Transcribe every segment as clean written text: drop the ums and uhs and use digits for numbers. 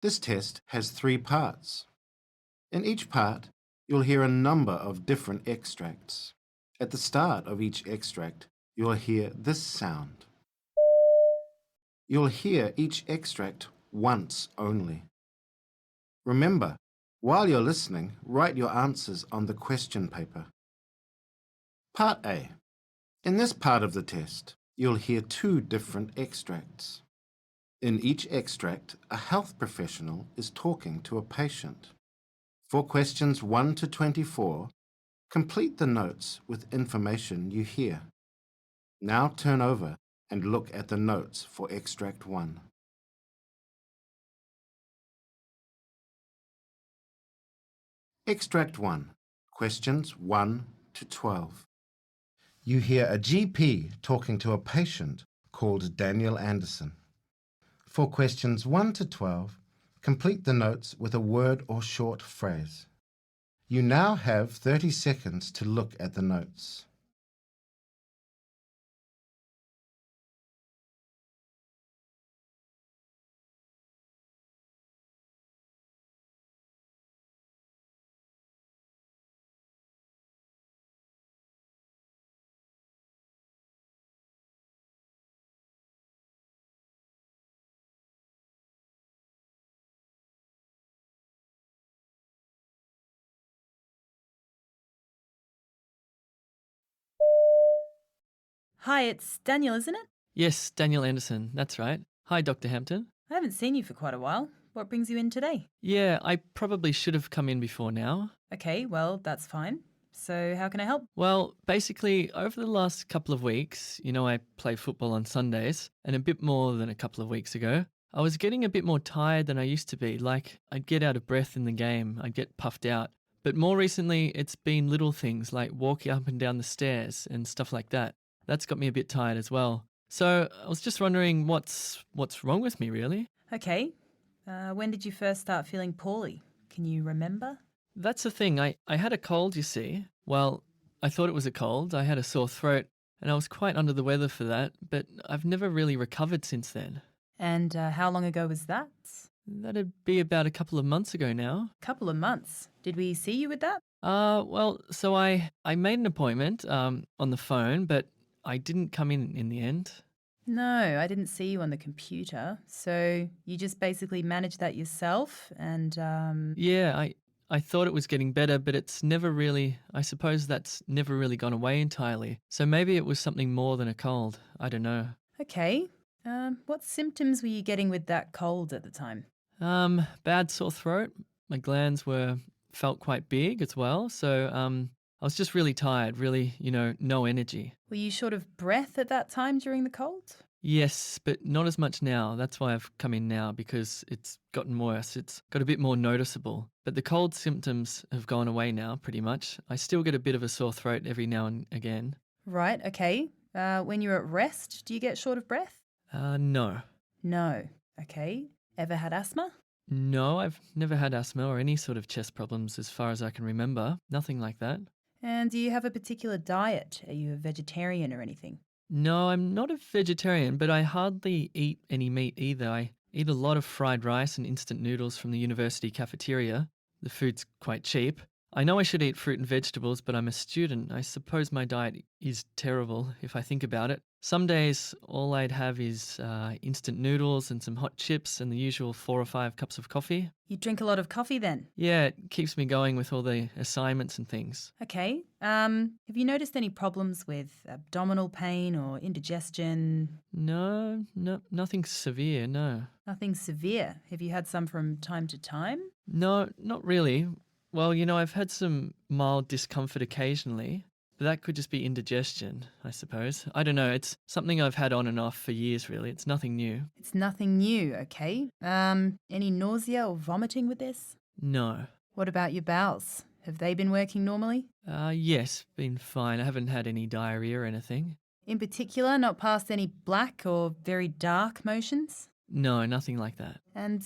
This test has 3 parts. In each part, you'll hear a number of different extracts. At the start of each extract, you'll hear this sound. You'll hear each extract once only. Remember, while you're listening, write your answers on the question paper. Part A. In this part of the test, you'll hear 2 different extracts. In each extract, a health professional is talking to a patient. For questions 1 to 24, complete the notes with information you hear. Now turn over and look at the notes for extract 1. Extract 1, questions 1 to 12. You hear a GP talking to a patient called Daniel Anderson. For questions 1 to 12, complete the notes with a word or short phrase. You now have 30 seconds to look at the notes. Hi, it's Daniel, isn't it? Yes, Daniel Anderson, that's right. Hi, Dr. Hampton. I haven't seen you for quite a while. What brings you in today? Yeah, I probably should have come in before now. Okay, well, that's fine. So, how can I help? Well, basically, over the last couple of weeks, I play football on Sundays, and a bit more than a couple of weeks ago, I was getting a bit more tired than I used to be. Like, I'd get out of breath in the game, I'd get puffed out. But more recently, it's been little things like walking up and down the stairs and stuff like that. That's got me a bit tired as well. So I was just wondering what's wrong with me, really? Okay. When did you first start feeling poorly? Can you remember? That's the thing. I had a cold, you see. Well, I thought it was a cold. I had a sore throat, and I was quite under the weather for that, but I've never really recovered since then. And how long ago was that? That'd be about a couple of months ago now. Couple of months. Did we see you with that? Well, so I made an appointment on the phone, but I didn't come in the end. No, I didn't see you on the computer. So, you just basically managed that yourself and Yeah, I thought it was getting better, but it's never really, I suppose that's never really gone away entirely. So maybe it was something more than a cold. I don't know. Okay. What symptoms were you getting with that cold at the time? Bad sore throat. My glands felt quite big as well. So I was just really tired, really, no energy. Were you short of breath at that time during the cold? Yes, but not as much now. That's why I've come in now, because it's gotten worse. It's got a bit more noticeable. But the cold symptoms have gone away now, pretty much. I still get a bit of a sore throat every now and again. Right, okay. When you're at rest, do you get short of breath? No. No. Okay. Ever had asthma? No, I've never had asthma or any sort of chest problems as far as I can remember. Nothing like that. And do you have a particular diet? Are you a vegetarian or anything? No, I'm not a vegetarian, but I hardly eat any meat either. I eat a lot of fried rice and instant noodles from the university cafeteria. The food's quite cheap. I know I should eat fruit and vegetables, but I'm a student. I suppose my diet is terrible if I think about it. Some days, all I'd have is instant noodles and some hot chips and the usual 4 or 5 cups of coffee. You drink a lot of coffee then? Yeah, it keeps me going with all the assignments and things. Okay. Have you noticed any problems with abdominal pain or indigestion? No, nothing severe, no. Nothing severe. Have you had some from time to time? No, not really. Well, I've had some mild discomfort occasionally, but that could just be indigestion, I suppose. I don't know, it's something I've had on and off for years, really. It's nothing new. It's nothing new, okay. Any nausea or vomiting with this? No. What about your bowels? Have they been working normally? Yes, been fine. I haven't had any diarrhea or anything. In particular, not past any black or very dark motions? No, nothing like that. And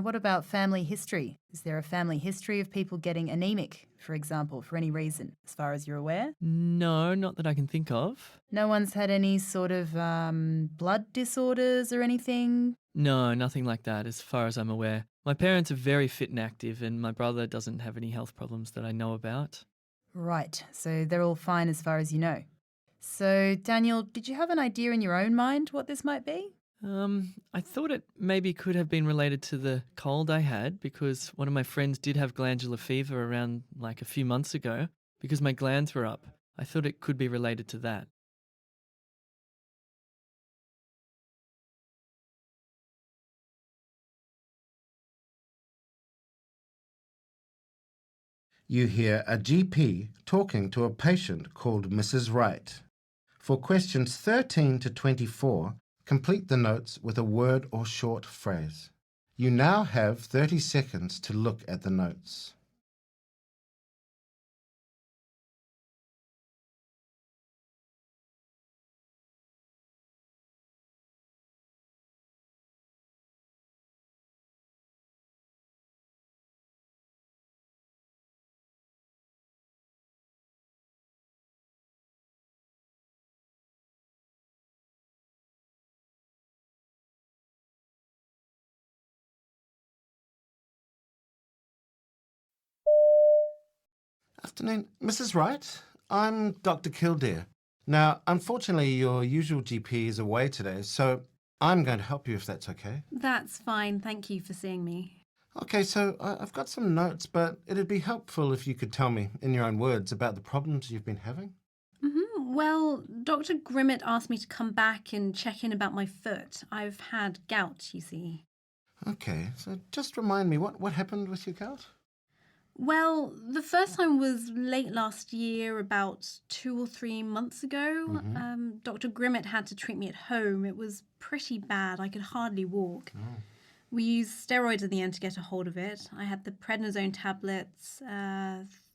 what about family history? Is there a family history of people getting anemic, for example, for any reason, as far as you're aware? No, not that I can think of. No one's had any sort of blood disorders or anything? No, nothing like that, as far as I'm aware. My parents are very fit and active, and my brother doesn't have any health problems that I know about. Right, so they're all fine as far as you know. So, Daniel, did you have an idea in your own mind what this might be? I thought it maybe could have been related to the cold I had because one of my friends did have glandular fever around like a few months ago because my glands were up. I thought it could be related to that. You hear a GP talking to a patient called Mrs. Wright. For questions 13 to 24, complete the notes with a word or short phrase. You now have 30 seconds to look at the notes. Afternoon, Mrs. Wright. I'm Dr. Kildare. Now, unfortunately, your usual GP is away today, so I'm going to help you if that's okay. That's fine. Thank you for seeing me. Okay, so I've got some notes, but it'd be helpful if you could tell me, in your own words, about the problems you've been having. Well, Dr. Grimmett asked me to come back and check in about my foot. I've had gout, you see. Okay, so just remind me, what happened with your gout? Well, the first time was late last year, about 2 or 3 months ago. Dr. Grimmett had to treat me at home. It was pretty bad. I could hardly walk. Oh. We used steroids in the end to get a hold of it. I had the prednisone tablets,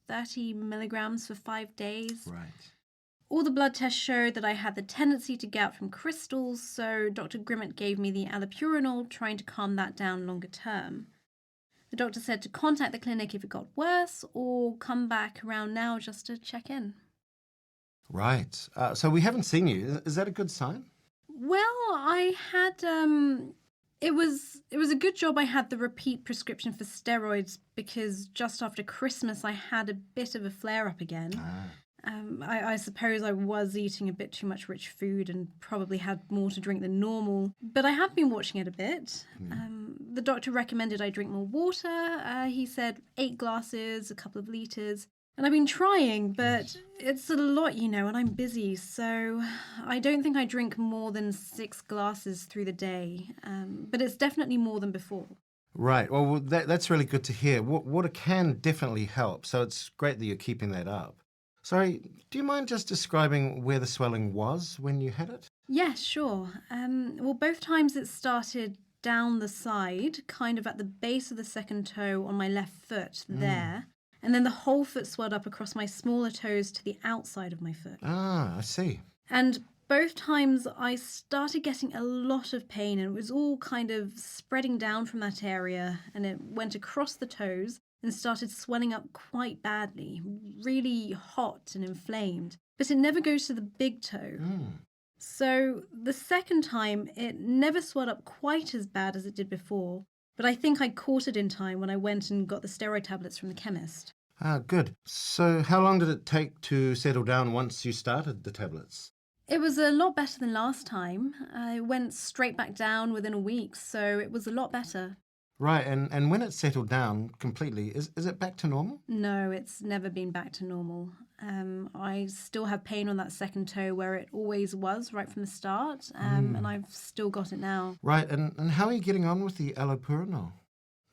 30 milligrams for 5 days. Right. All the blood tests showed that I had the tendency to gout from crystals, so Dr. Grimmett gave me the allopurinol, trying to calm that down longer term. The doctor said to contact the clinic if it got worse, or come back around now just to check in. Right. So we haven't seen you. Is that a good sign? Well, I had, it was a good job I had the repeat prescription for steroids, because just after Christmas I had a bit of a flare-up again. I suppose I was eating a bit too much rich food and probably had more to drink than normal, but I have been watching it a bit. The doctor recommended I drink more water. He said 8 glasses, a couple of litres, and I've been trying, but it's a lot, you know, and I'm busy, so I don't think I drink more than 6 glasses through the day, but it's definitely more than before. Right. Well, that's really good to hear. Water can definitely help, so it's great that you're keeping that up. Sorry, do you mind just describing where the swelling was when you had it? Yeah, sure. Well, both times it started down the side, kind of at the base of the second toe on my left foot there, and then the whole foot swelled up across my smaller toes to the outside of my foot. Ah, I see. And both times I started getting a lot of pain, and it was all kind of spreading down from that area, and it went across the toes and started swelling up quite badly, really hot and inflamed. But it never goes to the big toe. So the second time, it never swelled up quite as bad as it did before, but I think I caught it in time when I went and got the steroid tablets from the chemist. Ah, good. So how long did it take to settle down once you started the tablets? It was a lot better than last time. I went straight back down within a week, so it was a lot better. Right, and when it settled down completely, is it back to normal? No, it's never been back to normal. I still have pain on that second toe where it always was right from the start, and I've still got it now. Right, and how are you getting on with the allopurinol?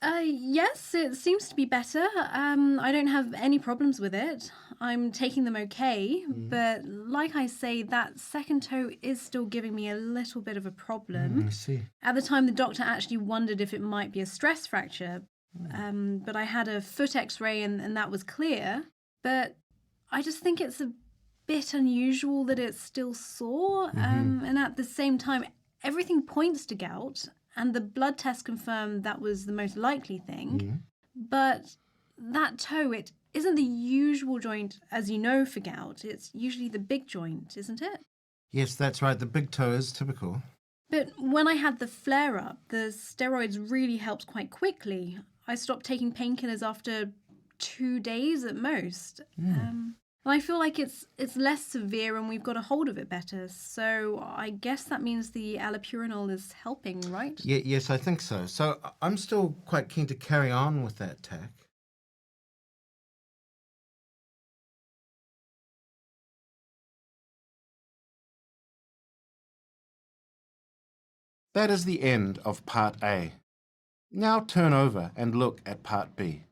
Yes, it seems to be better. I don't have any problems with it. I'm taking them okay, but like I say, that second toe is still giving me a little bit of a problem. I see. At the time, the doctor actually wondered if it might be a stress fracture, but I had a foot x-ray and that was clear. But I just think it's a bit unusual that it's still sore, and at the same time, everything points to gout, and the blood test confirmed that was the most likely thing. But that toe, it isn't the usual joint, as you know, for gout. It's usually the big joint, isn't it? Yes, that's right. The big toe is typical. But when I had the flare-up, the steroids really helped quite quickly. I stopped taking painkillers after 2 days at most. And I feel like it's less severe and we've got a hold of it better. So I guess that means the allopurinol is helping, right? Yes, I think so. So I'm still quite keen to carry on with that tack. That is the end of Part A. Now turn over and look at Part B.